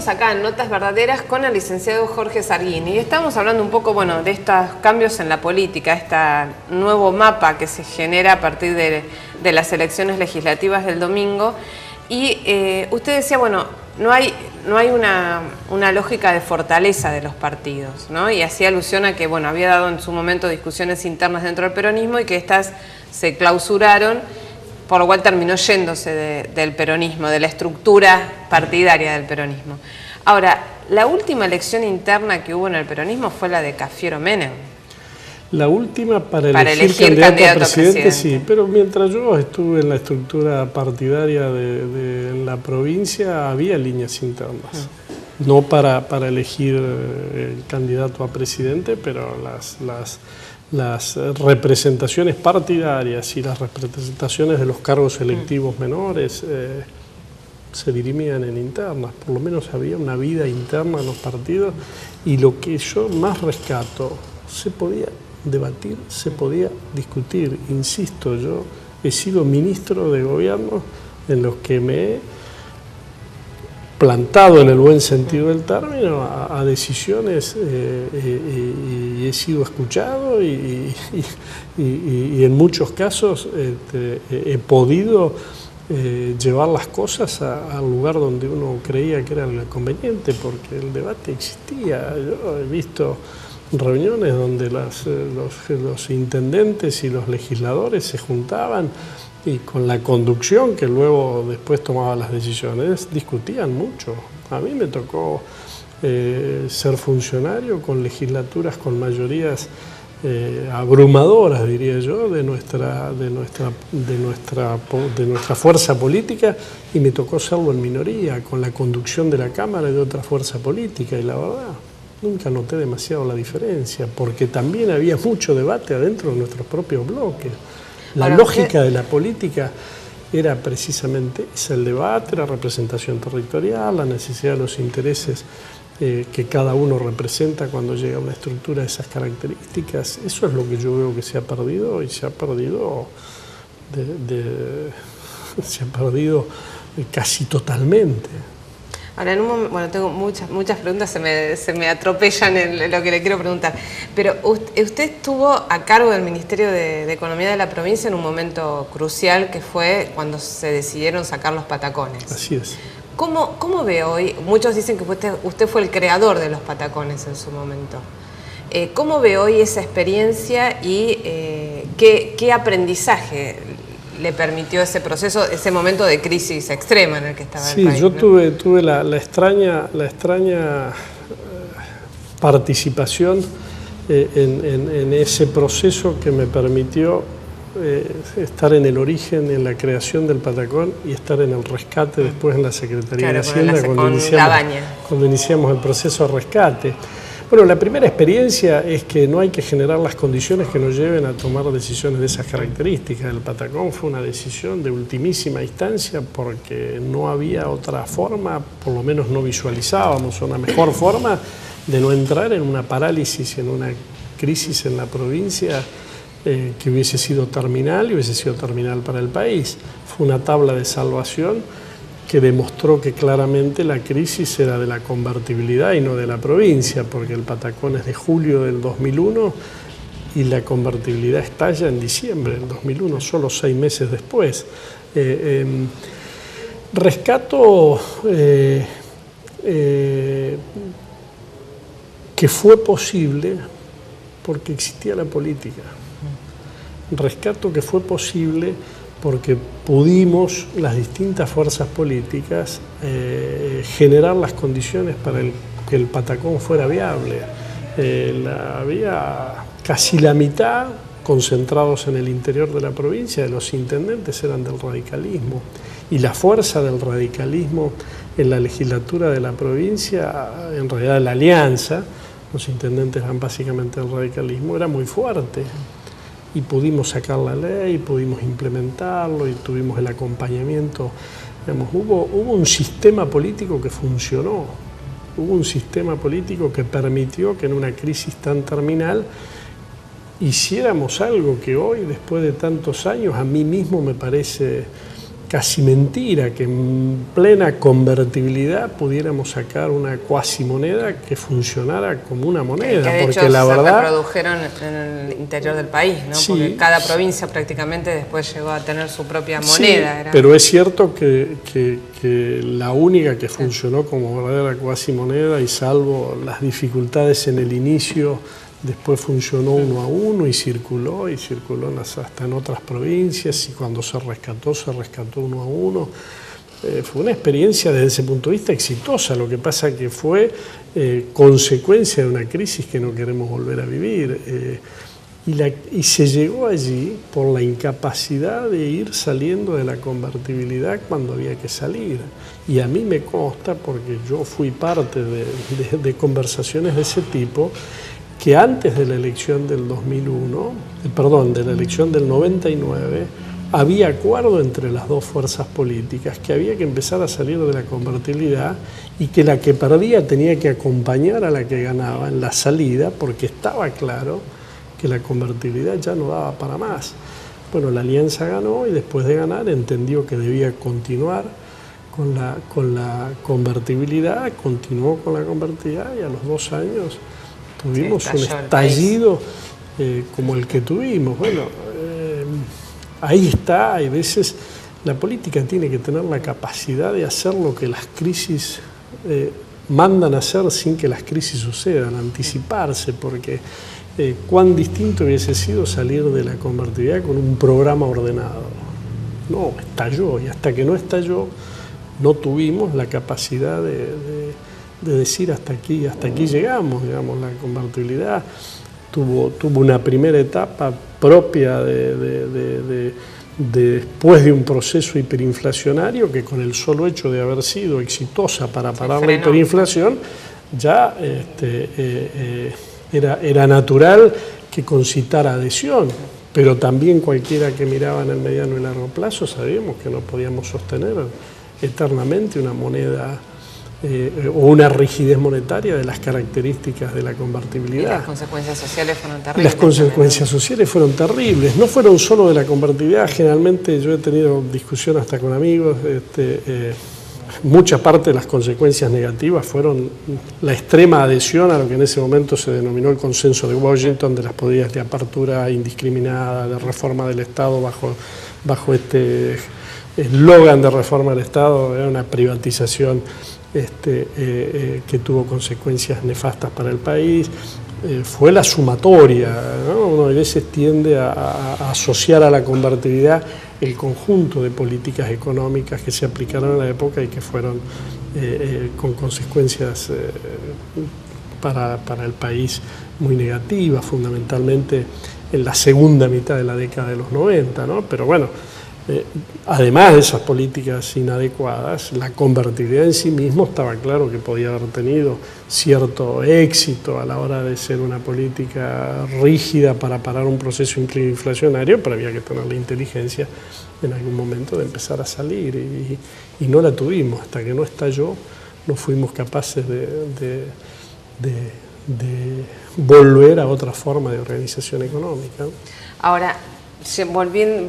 Seguimos acá en Notas Verdaderas con el licenciado Jorge Sarguini y estamos hablando un poco, bueno, de estos cambios en la política, este nuevo mapa que se genera a partir de las elecciones legislativas del domingo. Y usted decía, bueno, no hay una lógica de fortaleza de los partidos, ¿no? Y hacía alusión a que, bueno, había dado en su momento discusiones internas dentro del peronismo y que estas se clausuraron, por lo cual terminó yéndose del peronismo, de la estructura partidaria del peronismo. Ahora, la última elección interna que hubo en el peronismo fue la de Cafiero Menem. La última para elegir candidato a presidente, sí, pero mientras yo estuve en la estructura partidaria en la provincia, había líneas internas. No para elegir el candidato a presidente, pero las representaciones partidarias y las representaciones de los cargos electivos menores se dirimían en internas. Por lo menos había una vida interna en los partidos, y lo que yo más rescato, se podía debatir, se podía discutir. Insisto, yo he sido ministro de gobierno en los que me he plantado, en el buen sentido del término, a decisiones y he sido escuchado y en muchos casos he podido llevar las cosas al lugar donde uno creía que era lo conveniente, porque el debate existía. Yo he visto reuniones donde los intendentes y los legisladores se juntaban y con la conducción, que luego después tomaba las decisiones, discutían mucho. A mí me tocó ser funcionario con legislaturas con mayorías abrumadoras, diría yo, de nuestra fuerza política, y me tocó serlo en minoría, con la conducción de la Cámara y de otra fuerza política, y la verdad, nunca noté demasiado la diferencia, porque también había mucho debate adentro de nuestros propios bloques. La lógica de la política era precisamente ese, el debate, la representación territorial, la necesidad de los intereses que cada uno representa cuando llega a una estructura de esas características. Eso es lo que yo veo que se ha perdido, y se ha perdido casi totalmente. Ahora, en un momento, bueno, tengo muchas preguntas, se me atropellan en lo que le quiero preguntar. Pero usted estuvo a cargo del Ministerio de Economía de la provincia en un momento crucial, que fue cuando se decidieron sacar los patacones. Así es. ¿Cómo ve hoy? Muchos dicen que usted fue el creador de los patacones en su momento. ¿Cómo ve hoy esa experiencia y qué aprendizaje le permitió ese proceso, ese momento de crisis extrema en el que estaba el país? Sí, yo tuve la extraña participación en ese proceso que me permitió estar en el origen, en la creación del patacón, y estar en el rescate después en la Secretaría de Hacienda, cuando iniciamos el proceso de rescate. Bueno, la primera experiencia es que no hay que generar las condiciones que nos lleven a tomar decisiones de esas características. El patacón fue una decisión de ultimísima instancia, porque no había otra forma, por lo menos no visualizábamos una mejor forma de no entrar en una parálisis, en una crisis en la provincia que hubiese sido terminal, y hubiese sido terminal para el país. Fue una tabla de salvación que demostró que claramente la crisis era de la convertibilidad y no de la provincia, porque el patacón es de julio del 2001 y la convertibilidad estalla en diciembre del 2001, solo 6 meses después. Rescato que fue posible porque existía la política. Rescato que fue posible porque pudimos, las distintas fuerzas políticas, generar las condiciones para que el patacón fuera viable. Había casi la mitad concentrados en el interior de la provincia de los intendentes eran del radicalismo, y la fuerza del radicalismo en la legislatura de la provincia, en realidad la alianza, los intendentes eran básicamente del radicalismo, era muy fuerte. Y pudimos sacar la ley, pudimos implementarlo y tuvimos el acompañamiento. Digamos, hubo un sistema político que funcionó, hubo un sistema político que permitió que en una crisis tan terminal hiciéramos algo que hoy, después de tantos años, a mí mismo me parece casi mentira que en plena convertibilidad pudiéramos sacar una cuasimoneda que funcionara como una moneda. Que de porque hecho la se verdad reprodujeron en el interior del país, ¿no? Sí, Porque cada provincia prácticamente después llegó a tener su propia moneda. Sí, pero es cierto que la única que funcionó como verdadera cuasimoneda, y salvo las dificultades en el inicio, después funcionó 1 a 1 y circuló hasta en otras provincias, y cuando se rescató 1 a 1. Fue una experiencia desde ese punto de vista exitosa, lo que pasa que fue consecuencia de una crisis que no queremos volver a vivir. Y se llegó allí por la incapacidad de ir saliendo de la convertibilidad cuando había que salir. Y a mí me consta, porque yo fui parte de conversaciones de ese tipo, que antes de la elección del 2001, de la elección del 99, había acuerdo entre las dos fuerzas políticas que había que empezar a salir de la convertibilidad y que la que perdía tenía que acompañar a la que ganaba en la salida, porque estaba claro que la convertibilidad ya no daba para más. Bueno, la alianza ganó y después de ganar entendió que debía continuar con la convertibilidad, continuó con la convertibilidad y a los 2 años tuvimos un estallido como el que tuvimos. Bueno, ahí está, hay veces la política tiene que tener la capacidad de hacer lo que las crisis mandan a hacer sin que las crisis sucedan, anticiparse, porque cuán distinto hubiese sido salir de la convertibilidad con un programa ordenado. No, estalló, y hasta que no estalló no tuvimos la capacidad de decir hasta aquí llegamos, digamos. La convertibilidad tuvo una primera etapa propia después de un proceso hiperinflacionario que, con el solo hecho de haber sido exitosa para parar la hiperinflación, ya era natural que concitara adhesión, pero también cualquiera que miraba en el mediano y largo plazo sabíamos que no podíamos sostener eternamente una moneda o una rigidez monetaria de las características de la convertibilidad. Y las consecuencias sociales fueron terribles. Las consecuencias sociales fueron terribles, no fueron solo de la convertibilidad. Generalmente yo he tenido discusión hasta con amigos, mucha parte de las consecuencias negativas fueron la extrema adhesión a lo que en ese momento se denominó el consenso de Washington, de las políticas de apertura indiscriminada, de reforma del Estado bajo este eslogan de reforma del Estado. Era una privatización que tuvo consecuencias nefastas para el país. Fue la sumatoria, ¿no? Uno a veces tiende a asociar a la convertibilidad el conjunto de políticas económicas que se aplicaron en la época y que fueron con consecuencias para el país muy negativas, fundamentalmente en la segunda mitad de la década de los 90, ¿no? Pero bueno, además de esas políticas inadecuadas, la convertibilidad en sí mismo estaba claro que podía haber tenido cierto éxito a la hora de ser una política rígida para parar un proceso inflacionario, pero había que tener la inteligencia en algún momento de empezar a salir, y no la tuvimos. Hasta que no estalló, no fuimos capaces de volver a otra forma de organización económica. Ahora,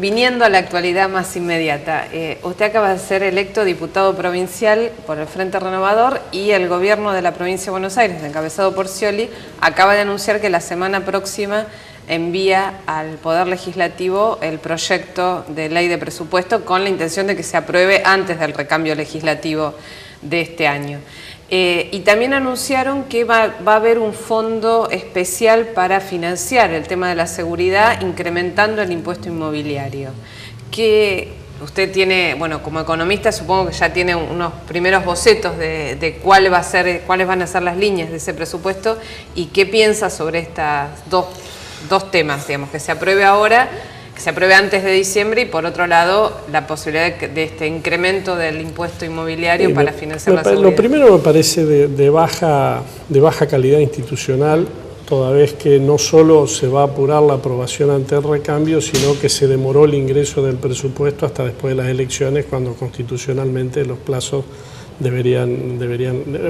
viniendo a la actualidad más inmediata, usted acaba de ser electo diputado provincial por el Frente Renovador, y el gobierno de la provincia de Buenos Aires, encabezado por Scioli, acaba de anunciar que la semana próxima envía al Poder Legislativo el proyecto de ley de presupuesto con la intención de que se apruebe antes del recambio legislativo de este año. Y también anunciaron que va a haber un fondo especial para financiar el tema de la seguridad, incrementando el impuesto inmobiliario. Que usted tiene, bueno, como economista supongo que ya tiene unos primeros bocetos de cuáles van a ser las líneas de ese presupuesto, y qué piensa sobre estas dos temas, digamos, que se apruebe ahora, que se apruebe antes de diciembre, y por otro lado la posibilidad de este incremento del impuesto inmobiliario para financiar la seguridad. Lo primero me parece de baja calidad institucional, toda vez que no solo se va a apurar la aprobación ante el recambio, sino que se demoró el ingreso del presupuesto hasta después de las elecciones, cuando constitucionalmente los plazos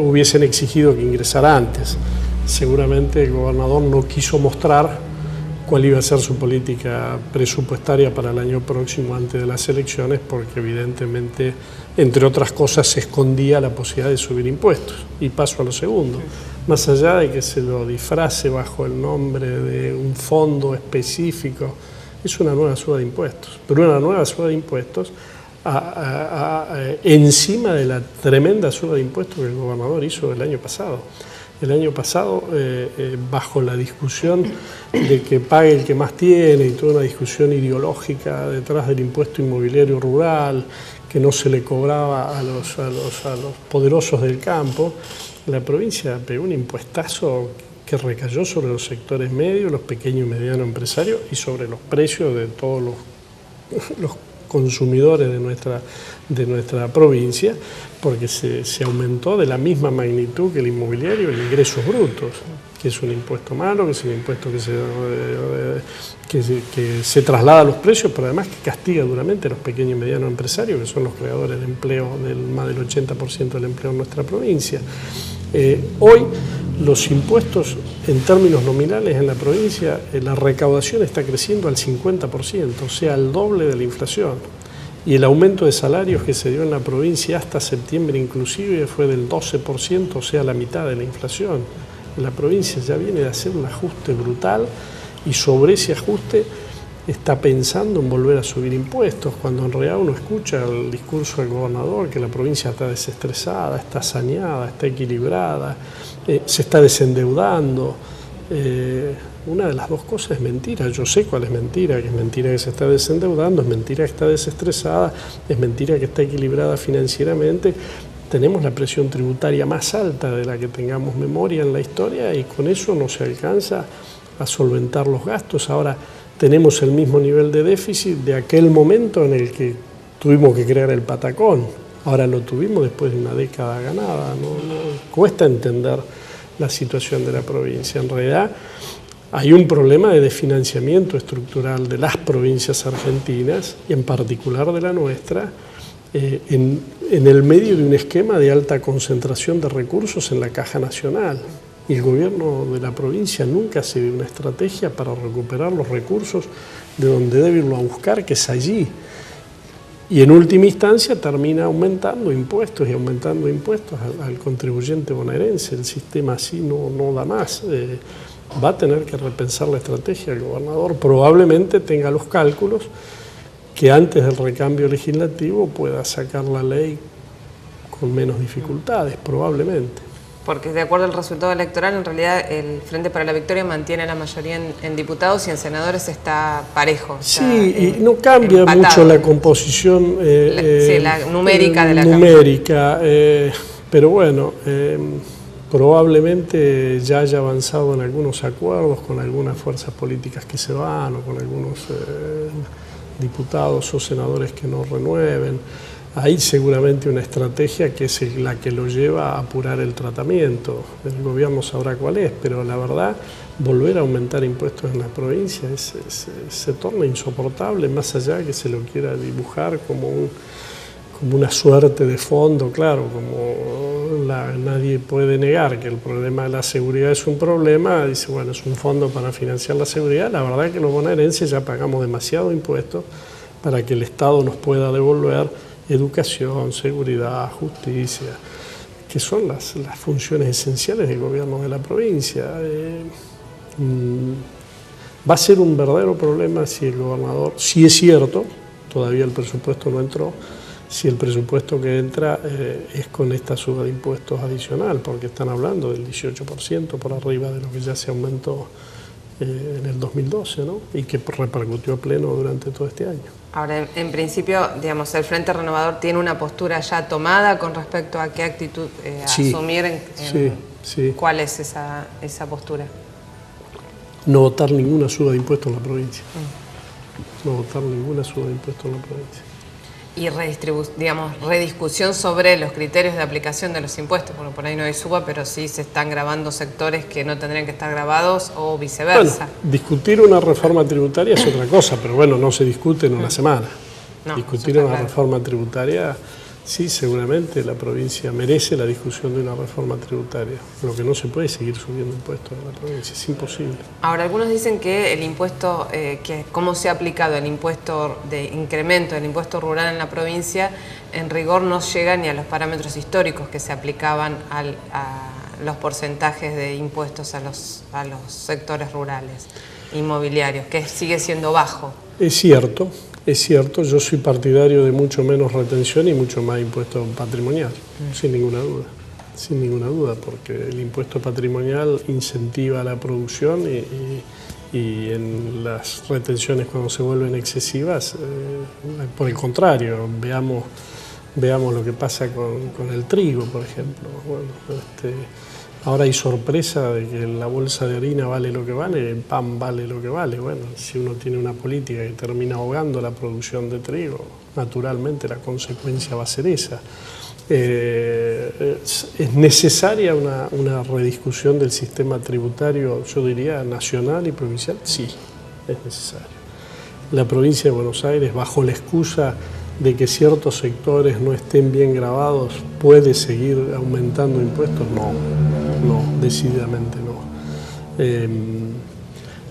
hubiesen exigido que ingresara antes. Seguramente el gobernador no quiso mostrar cuál iba a ser su política presupuestaria para el año próximo antes de las elecciones, porque evidentemente, entre otras cosas, se escondía la posibilidad de subir impuestos. Y paso a lo segundo. Más allá de que se lo disfrace bajo el nombre de un fondo específico, es una nueva suba de impuestos, pero una nueva suba de impuestos encima de la tremenda suba de impuestos que el gobernador hizo el año pasado. El año pasado, bajo la discusión de que pague el que más tiene y toda una discusión ideológica detrás del impuesto inmobiliario rural, que no se le cobraba a los poderosos del campo, la provincia pegó un impuestazo que recayó sobre los sectores medios, los pequeños y medianos empresarios y sobre los precios de todos los consumidores de nuestra provincia, porque se aumentó de la misma magnitud que el inmobiliario el ingresos brutos, que es un impuesto malo, que es un impuesto que se traslada a los precios, pero además que castiga duramente a los pequeños y medianos empresarios, que son los creadores de empleo, más del 80% del empleo en nuestra provincia. Hoy los impuestos en términos nominales en la provincia, la recaudación está creciendo al 50%, o sea, al doble de la inflación. Y el aumento de salarios que se dio en la provincia hasta septiembre inclusive fue del 12%, o sea, la mitad de la inflación. La provincia ya viene de hacer un ajuste brutal y sobre ese ajuste está pensando en volver a subir impuestos, cuando en realidad uno escucha el discurso del gobernador que la provincia está desestresada, está saneada, está equilibrada, se está desendeudando. Una de las dos cosas es mentira. Yo sé cuál es mentira, que es mentira que se está desendeudando, es mentira que está desestresada, es mentira que está equilibrada financieramente. Tenemos la presión tributaria más alta de la que tengamos memoria en la historia y con eso no se alcanza a solventar los gastos. Ahora tenemos el mismo nivel de déficit de aquel momento en el que tuvimos que crear el patacón. Ahora lo tuvimos después de una década ganada. No cuesta entender la situación de la provincia. En realidad hay un problema de desfinanciamiento estructural de las provincias argentinas, y en particular de la nuestra, en el medio de un esquema de alta concentración de recursos en la Caja Nacional. Y el gobierno de la provincia nunca se dio una estrategia para recuperar los recursos de donde debe irlo a buscar, que es allí. Y en última instancia termina aumentando impuestos y aumentando impuestos al contribuyente bonaerense. El sistema así no da más. Va a tener que repensar la estrategia. El gobernador probablemente tenga los cálculos que antes del recambio legislativo pueda sacar la ley con menos dificultades, probablemente. Porque de acuerdo al resultado electoral, en realidad el Frente para la Victoria mantiene la mayoría en diputados y en senadores está parejo. Sí, y no cambia mucho la composición la numérica de la numérica, pero bueno, probablemente ya haya avanzado en algunos acuerdos con algunas fuerzas políticas que se van o con algunos diputados o senadores que no renueven. Hay seguramente una estrategia que es la que lo lleva a apurar el tratamiento. El gobierno sabrá cuál es, pero la verdad, volver a aumentar impuestos en la provincia se torna insoportable, más allá de que se lo quiera dibujar como una suerte de fondo. Claro, como nadie puede negar que el problema de la seguridad es un problema, dice, bueno, es un fondo para financiar la seguridad. La verdad es que los bonaerenses ya pagamos demasiado impuestos para que el Estado nos pueda devolver educación, seguridad, justicia, que son las funciones esenciales del gobierno de la provincia. Va a ser un verdadero problema si el gobernador, si es cierto, todavía el presupuesto no entró, si el presupuesto que entra es con esta suba de impuestos adicional, porque están hablando del 18% por arriba de lo que ya se aumentó en el 2012, ¿no? Y que repercutió a pleno durante todo este año. Ahora, en principio, digamos, el Frente Renovador tiene una postura ya tomada con respecto a qué actitud asumir. Sí. ¿Cuál es esa postura? No votar ninguna suba de impuestos en la provincia. No votar ninguna suba de impuestos en la provincia. Y rediscusión sobre los criterios de aplicación de los impuestos. Bueno, por ahí no hay suba, pero sí se están grabando sectores que no tendrían que estar grabados o viceversa. Bueno, discutir una reforma tributaria es otra cosa, pero bueno, no se discute en una semana. No, discutir una reforma tributaria Sí, seguramente la provincia merece la discusión de una reforma tributaria. Lo que no se puede es seguir subiendo impuestos en la provincia, es imposible. Ahora, algunos dicen que el impuesto, que cómo se ha aplicado el impuesto de incremento del impuesto rural en la provincia, en rigor no llega ni a los parámetros históricos que se aplicaban a los porcentajes de impuestos a los sectores rurales inmobiliarios, que sigue siendo bajo. Es cierto, yo soy partidario de mucho menos retención y mucho más impuesto patrimonial, sin ninguna duda, porque el impuesto patrimonial incentiva la producción y en las retenciones cuando se vuelven excesivas, por el contrario, veamos lo que pasa con el trigo, por ejemplo. Bueno, ahora hay sorpresa de que la bolsa de harina vale lo que vale, el pan vale lo que vale. Bueno, si uno tiene una política que termina ahogando la producción de trigo, naturalmente la consecuencia va a ser esa. ¿Es necesaria una rediscusión del sistema tributario, yo diría, nacional y provincial? Sí, es necesario. La provincia de Buenos Aires, bajo la excusa de que ciertos sectores no estén bien grabados, ¿puede seguir aumentando impuestos? No, decididamente no.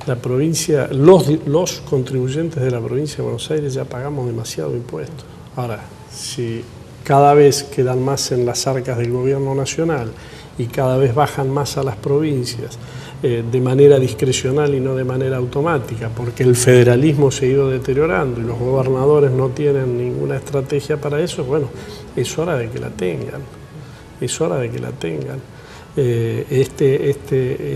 La provincia, los contribuyentes de la provincia de Buenos Aires ya pagamos demasiado impuestos. Ahora, si cada vez quedan más en las arcas del gobierno nacional y cada vez bajan más a las provincias, de manera discrecional y no de manera automática, porque el federalismo se ha ido deteriorando y los gobernadores no tienen ninguna estrategia para eso, bueno, es hora de que la tengan,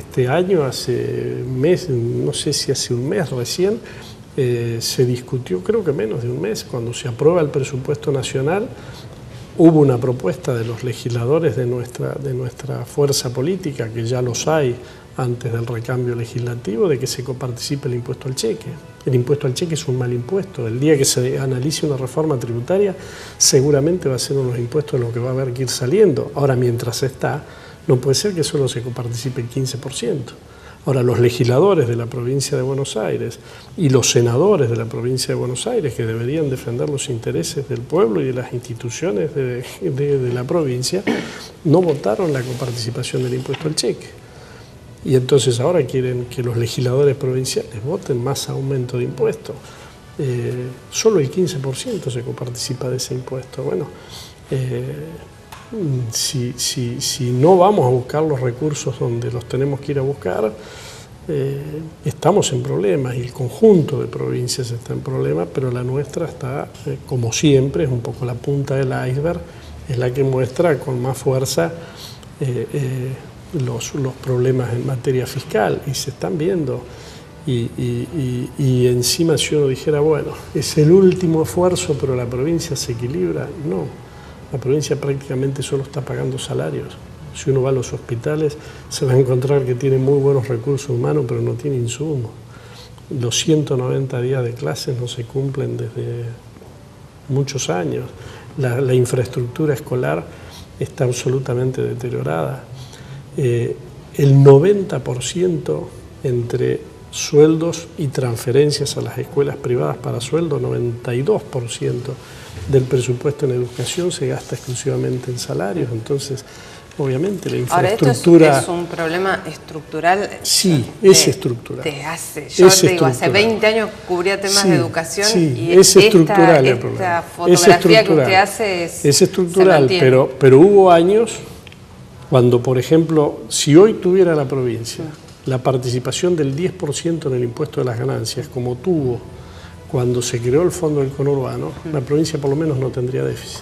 Este año, hace un mes, no sé si hace un mes recién, se discutió, creo que menos de un mes, cuando se aprueba el presupuesto nacional, hubo una propuesta de los legisladores de nuestra fuerza política, que ya los hay antes del recambio legislativo, de que se coparticipe el impuesto al cheque. El impuesto al cheque es un mal impuesto. El día que se analice una reforma tributaria, seguramente va a ser unos impuestos de los que va a haber que ir saliendo. Ahora, mientras está, no puede ser que solo se coparticipe el 15%. Ahora, los legisladores de la provincia de Buenos Aires y los senadores de la provincia de Buenos Aires, que deberían defender los intereses del pueblo y de las instituciones de la provincia, no votaron la coparticipación del impuesto al cheque. Y entonces ahora quieren que los legisladores provinciales voten más aumento de impuestos. Solo el 15% se coparticipa de ese impuesto. Bueno, si no vamos a buscar los recursos donde los tenemos que ir a buscar, estamos en problemas y el conjunto de provincias está en problemas, pero la nuestra está, como siempre, es un poco la punta del iceberg, es la que muestra con más fuerza los problemas en materia fiscal y se están viendo. Y encima si uno dijera, bueno, es el último esfuerzo, pero la provincia se equilibra, no. La provincia prácticamente solo está pagando salarios. Si uno va a los hospitales, se va a encontrar que tiene muy buenos recursos humanos, pero no tiene insumos. Los 190 días de clases no se cumplen desde muchos años. La infraestructura escolar está absolutamente deteriorada. El 90% entre sueldos y transferencias a las escuelas privadas para sueldo, 92% del presupuesto en educación se gasta exclusivamente en salarios. Entonces, obviamente la infraestructura... Ahora, ¿esto es un problema estructural? Sí, es estructural. Yo te digo, hace 20 años cubría temas de educación, sí, y es estructural el problema. Esta fotografía que usted hace es estructural, pero hubo años cuando, por ejemplo, si hoy tuviera la provincia la participación del 10% en el impuesto de las ganancias, como tuvo cuando se creó el fondo del conurbano, la provincia por lo menos no tendría déficit.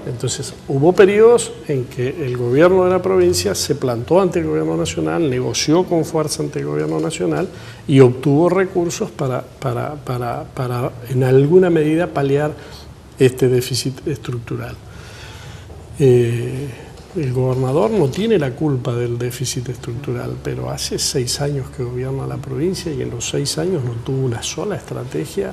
Entonces, hubo periodos en que el gobierno de la provincia se plantó ante el gobierno nacional, negoció con fuerza ante el gobierno nacional y obtuvo recursos para en alguna medida paliar este déficit estructural. El gobernador no tiene la culpa del déficit estructural, pero hace 6 años que gobierna la provincia y en los 6 años no tuvo una sola estrategia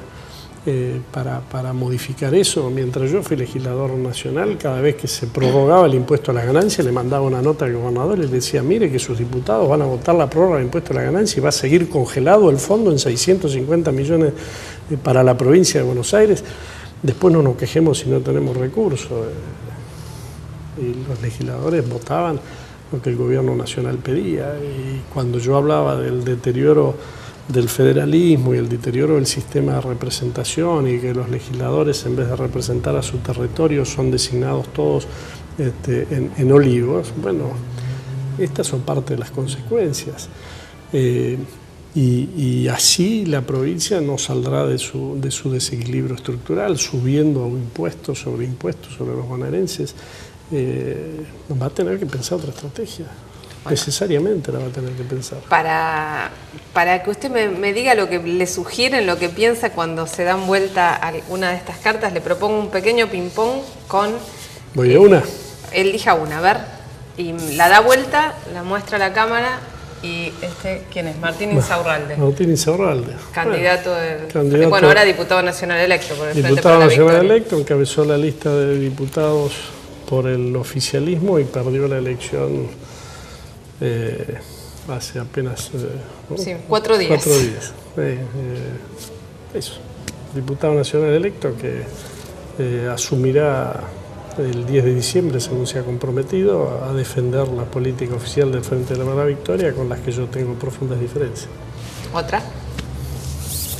para modificar eso. Mientras yo fui legislador nacional, cada vez que se prorrogaba el impuesto a la ganancia, le mandaba una nota al gobernador y le decía, mire que sus diputados van a votar la prórroga del impuesto a la ganancia y va a seguir congelado el fondo en 650 millones para la provincia de Buenos Aires. después no nos quejemos si no tenemos recursos. Y los legisladores votaban lo que el gobierno nacional pedía. Y cuando yo hablaba del deterioro del federalismo y el deterioro del sistema de representación y que los legisladores, en vez de representar a su territorio, son designados todos en olivos, bueno, estas son parte de las consecuencias. Y así la provincia no saldrá de su desequilibrio estructural, subiendo impuestos sobre los bonaerenses. Va a tener que pensar otra estrategia. Bueno, necesariamente la va a tener que pensar. Para que usted me diga lo que le sugieren, lo que piensa cuando se dan vuelta a una de estas cartas, le propongo un pequeño ping-pong con... ¿Voy a una? Elija una, a ver. Y la da vuelta, la muestra a la cámara y ¿quién es? Martín Insaurralde. Martín Insaurralde. Candidato bueno, ahora diputado nacional electo por el Frente para la Victoria. Diputado nacional electo, encabezó la lista de diputados por el oficialismo y perdió la elección hace apenas... sí, 4 días. 4 días. Eso. Diputado nacional electo que asumirá el 10 de diciembre, según se ha comprometido, a defender la política oficial del Frente para la Victoria, con las que yo tengo profundas diferencias. ¿Otra?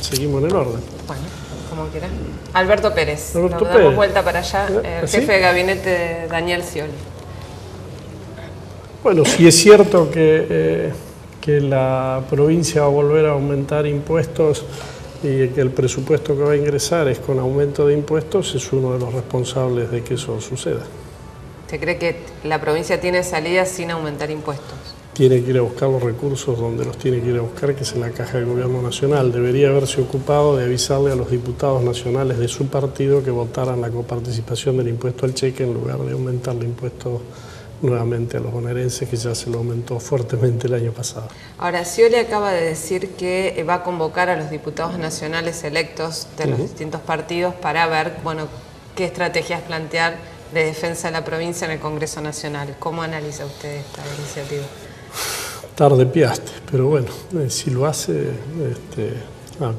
Seguimos en el orden. Bueno, como quieran. Alberto Pérez. Alberto Nos Pérez. Damos vuelta para allá. ¿Sí? Jefe de gabinete Daniel Scioli. Bueno, sí es cierto que la provincia va a volver a aumentar impuestos y que el presupuesto que va a ingresar es con aumento de impuestos, es uno de los responsables de que eso suceda. ¿Usted cree que la provincia tiene salida sin aumentar impuestos? Tiene que ir a buscar los recursos donde los tiene que ir a buscar, que es en la caja del gobierno nacional. Debería haberse ocupado de avisarle a los diputados nacionales de su partido que votaran la coparticipación del impuesto al cheque en lugar de aumentar el impuesto nuevamente a los bonaerenses, que ya se lo aumentó fuertemente el año pasado. Ahora, Scioli acaba de decir que va a convocar a los diputados nacionales electos de los distintos partidos para ver, bueno, qué estrategias plantear de defensa de la provincia en el Congreso Nacional. ¿Cómo analiza usted esta iniciativa? Tarde piaste, pero bueno, si lo hace,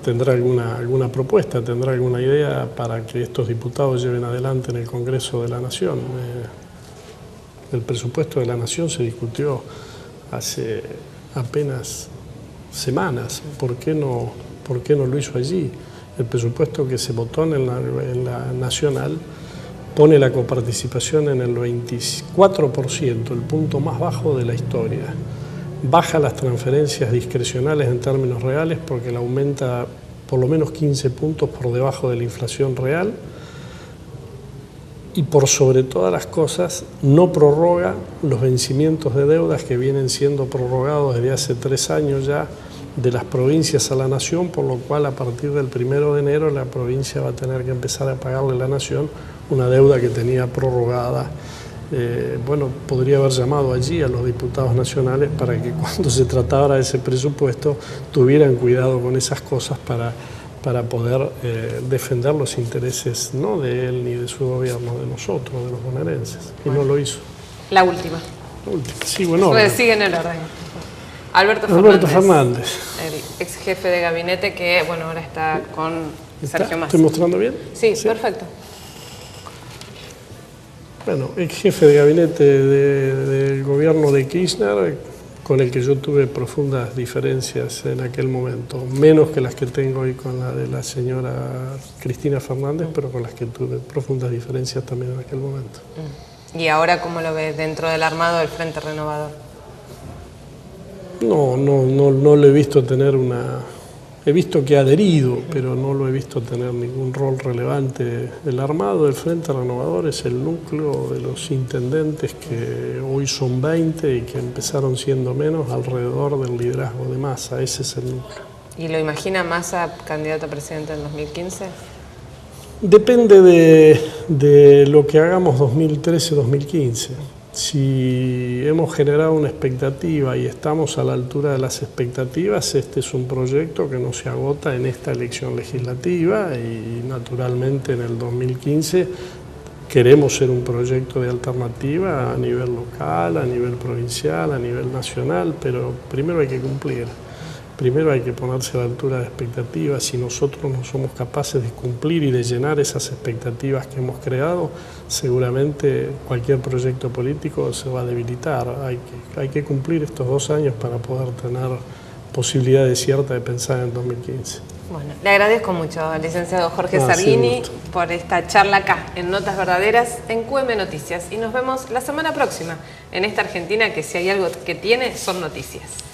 tendrá alguna propuesta, tendrá alguna idea para que estos diputados lleven adelante en el Congreso de la Nación. El presupuesto de la Nación se discutió hace apenas semanas. ¿Por qué no lo hizo allí? El presupuesto que se votó en la Nacional pone la coparticipación en el 24%, el punto más bajo de la historia. Baja las transferencias discrecionales en términos reales porque la aumenta por lo menos 15 puntos por debajo de la inflación real. Y por sobre todas las cosas, no prorroga los vencimientos de deudas que vienen siendo prorrogados desde hace 3 años ya de las provincias a la Nación, por lo cual a partir del 1 de enero la provincia va a tener que empezar a pagarle a la Nación una deuda que tenía prorrogada. Podría haber llamado allí a los diputados nacionales para que cuando se tratara de ese presupuesto tuvieran cuidado con esas cosas para poder defender los intereses no de él ni de su gobierno, de nosotros, de los bonaerenses. Y no lo hizo. La última. Sigo en orden. Sigue en el orden. Alberto Fernández, el ex jefe de gabinete que, bueno, ahora está con Sergio Massa. ¿Estoy mostrando bien? Sí, perfecto. Bueno, ex jefe de gabinete del gobierno de Kirchner, con el que yo tuve profundas diferencias en aquel momento, menos que las que tengo hoy con la de la señora Cristina Fernández, pero con las que tuve profundas diferencias también en aquel momento. ¿Y ahora cómo lo ve dentro del armado del Frente Renovador? No lo he visto tener He visto que ha adherido, pero no lo he visto tener ningún rol relevante. El armado del Frente Renovador es el núcleo de los intendentes que hoy son 20 y que empezaron siendo menos alrededor del liderazgo de Massa. Ese es el núcleo. ¿Y lo imagina Massa candidato a presidente en 2015? Depende de lo que hagamos 2013-2015. Si hemos generado una expectativa y estamos a la altura de las expectativas, este es un proyecto que no se agota en esta elección legislativa y naturalmente en el 2015 queremos ser un proyecto de alternativa a nivel local, a nivel provincial, a nivel nacional, pero primero hay que cumplir. primero hay que ponerse a la altura de expectativas. Si nosotros no somos capaces de cumplir y de llenar esas expectativas que hemos creado, seguramente cualquier proyecto político se va a debilitar. Hay que cumplir estos 2 años para poder tener posibilidades ciertas de pensar en 2015. Bueno, le agradezco mucho al licenciado Jorge Sarguini por esta charla acá en Notas Verdaderas en QM Noticias, y nos vemos la semana próxima en esta Argentina que si hay algo que tiene son noticias.